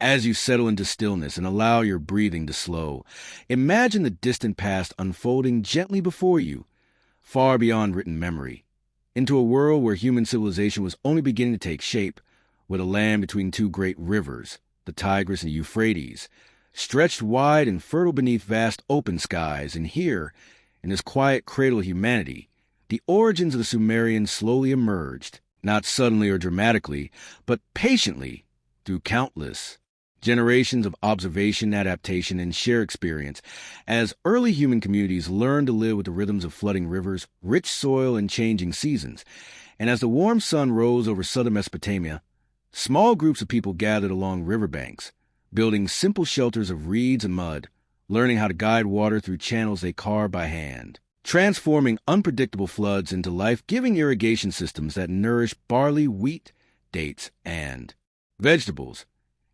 As you settle into stillness and allow your breathing to slow, imagine the distant past unfolding gently before you, far beyond written memory, into a world where human civilization was only beginning to take shape, with a land between two great rivers, the Tigris and Euphrates, stretched wide and fertile beneath vast open skies. And here, in this quiet cradle of humanity, the origins of the Sumerians slowly emerged, not suddenly or dramatically, but patiently, through countless generations of observation, adaptation, and shared experience, as early human communities learned to live with the rhythms of flooding rivers, rich soil, and changing seasons. And as the warm sun rose over southern Mesopotamia, small groups of people gathered along riverbanks, building simple shelters of reeds and mud, learning how to guide water through channels they carved by hand, transforming unpredictable floods into life-giving irrigation systems that nourish barley, wheat, dates, and vegetables.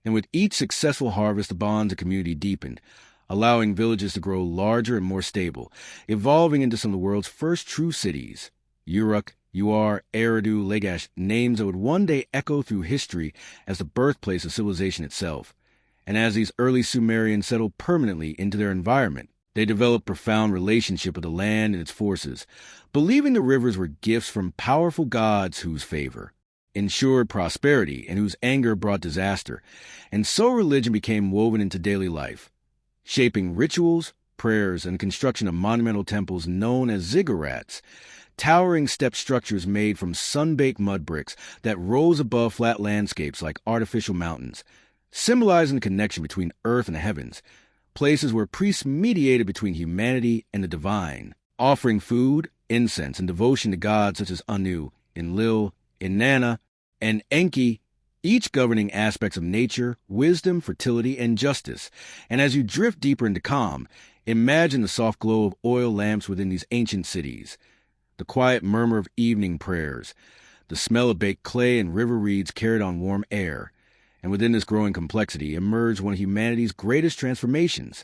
And with each successful harvest, the bonds of community deepened, allowing villages to grow larger and more stable, evolving into some of the world's first true cities. Uruk, Ur, Eridu, Lagash, names that would one day echo through history as the birthplace of civilization itself. And as these early Sumerians settled permanently into their environment, they developed profound relationship with the land and its forces, believing the rivers were gifts from powerful gods whose favor ensured prosperity and whose anger brought disaster. And so religion became woven into daily life, shaping rituals, prayers, and construction of monumental temples known as ziggurats, towering step structures made from sun-baked mud bricks that rose above flat landscapes like artificial mountains, symbolizing the connection between earth and heavens, places where priests mediated between humanity and the divine, offering food, incense, and devotion to gods such as Anu, Enlil, Inanna, and Enki, each governing aspects of nature, wisdom, fertility, and justice. And as you drift deeper into calm, imagine the soft glow of oil lamps within these ancient cities, the quiet murmur of evening prayers, the smell of baked clay and river reeds carried on warm air. And within this growing complexity emerged one of humanity's greatest transformations,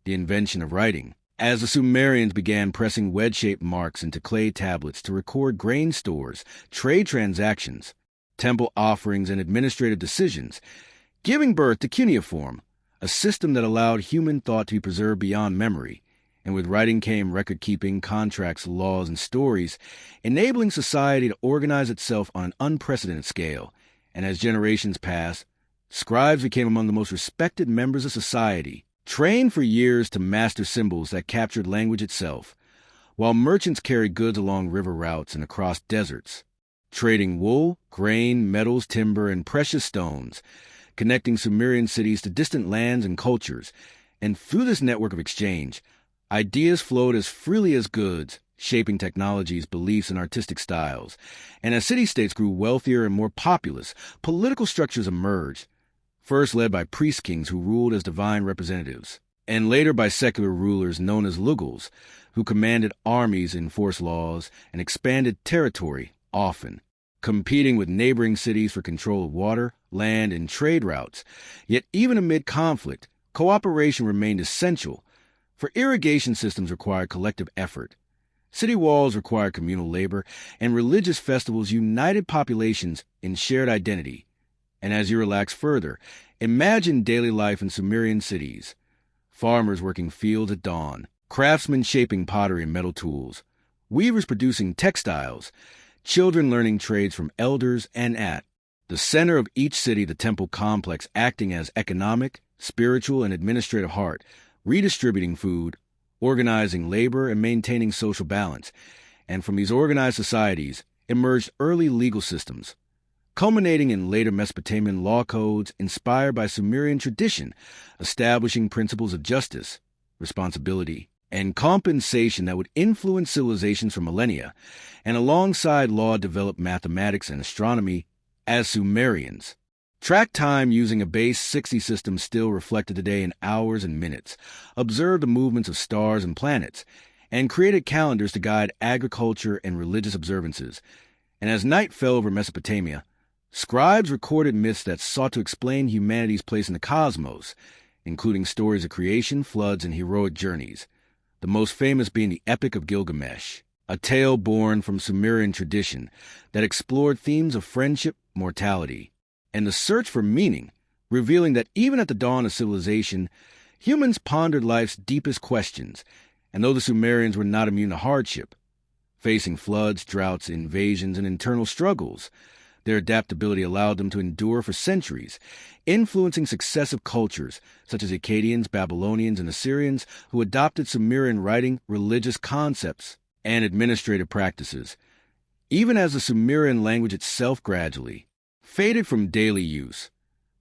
the invention of writing. As the Sumerians began pressing wedge-shaped marks into clay tablets to record grain stores, trade transactions, temple offerings, and administrative decisions, giving birth to cuneiform, a system that allowed human thought to be preserved beyond memory. And with writing came record-keeping, contracts, laws, and stories, enabling society to organize itself on an unprecedented scale. And as generations passed, scribes became among the most respected members of society, trained for years to master symbols that captured language itself, while merchants carried goods along river routes and across deserts, trading wool, grain, metals, timber, and precious stones, connecting Sumerian cities to distant lands and cultures. And through this network of exchange, ideas flowed as freely as goods, shaping technologies, beliefs, and artistic styles. And as city-states grew wealthier and more populous, political structures emerged, first led by priest-kings who ruled as divine representatives, and later by secular rulers known as lugals, who commanded armies, enforced laws, and expanded territory, often competing with neighboring cities for control of water, land, and trade routes. Yet even amid conflict, cooperation remained essential, for irrigation systems required collective effort. City walls required communal labor, and religious festivals united populations in shared identity. And as you relax further, imagine daily life in Sumerian cities. Farmers working fields at dawn, craftsmen shaping pottery and metal tools, weavers producing textiles, children learning trades from elders, and at the center of each city, the temple complex acting as economic, spiritual, and administrative heart, redistributing food, organizing labor, and maintaining social balance. And from these organized societies emerged early legal systems, culminating in later Mesopotamian law codes inspired by Sumerian tradition, establishing principles of justice, responsibility, and compensation that would influence civilizations for millennia. And alongside law developed mathematics and astronomy as Sumerians track time using a base 60 system still reflected today in hours and minutes, observed the movements of stars and planets, and created calendars to guide agriculture and religious observances. And as night fell over Mesopotamia, scribes recorded myths that sought to explain humanity's place in the cosmos, including stories of creation, floods, and heroic journeys, the most famous being the Epic of Gilgamesh, a tale born from Sumerian tradition that explored themes of friendship, mortality, and the search for meaning revealing that even at the dawn of civilization, humans pondered life's deepest questions, and though the Sumerians were not immune to hardship, facing floods, droughts, invasions, and internal struggles, their adaptability allowed them to endure for centuries, influencing successive cultures such as Akkadians, Babylonians, and Assyrians who adopted Sumerian writing, religious concepts, and administrative practices, even as the Sumerian language itself gradually faded from daily use,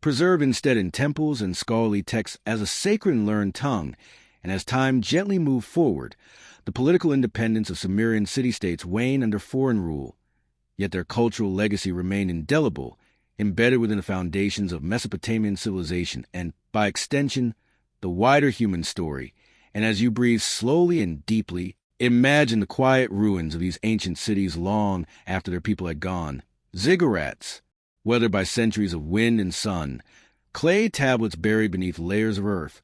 preserved instead in temples and scholarly texts as a sacred and learned tongue, and as time gently moved forward, the political independence of Sumerian city-states waned under foreign rule, yet their cultural legacy remained indelible, embedded within the foundations of Mesopotamian civilization and, by extension, the wider human story. And as you breathe slowly and deeply, imagine the quiet ruins of these ancient cities long after their people had gone. Ziggurats, weathered by centuries of wind and sun, clay tablets buried beneath layers of earth,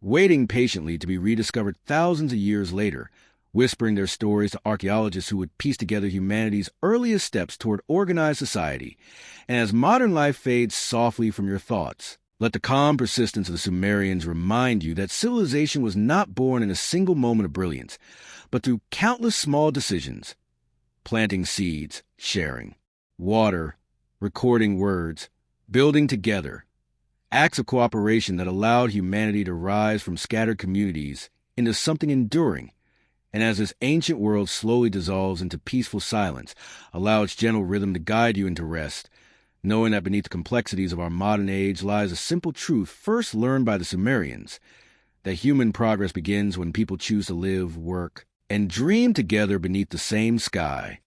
waiting patiently to be rediscovered thousands of years later, whispering their stories to archaeologists who would piece together humanity's earliest steps toward organized society. And as modern life fades softly from your thoughts, let the calm persistence of the Sumerians remind you that civilization was not born in a single moment of brilliance, but through countless small decisions: planting seeds, sharing water, recording words, building together, acts of cooperation that allowed humanity to rise from scattered communities into something enduring. And as this ancient world slowly dissolves into peaceful silence, allow its gentle rhythm to guide you into rest, knowing that beneath the complexities of our modern age lies a simple truth first learned by the Sumerians, that human progress begins when people choose to live, work, and dream together beneath the same sky.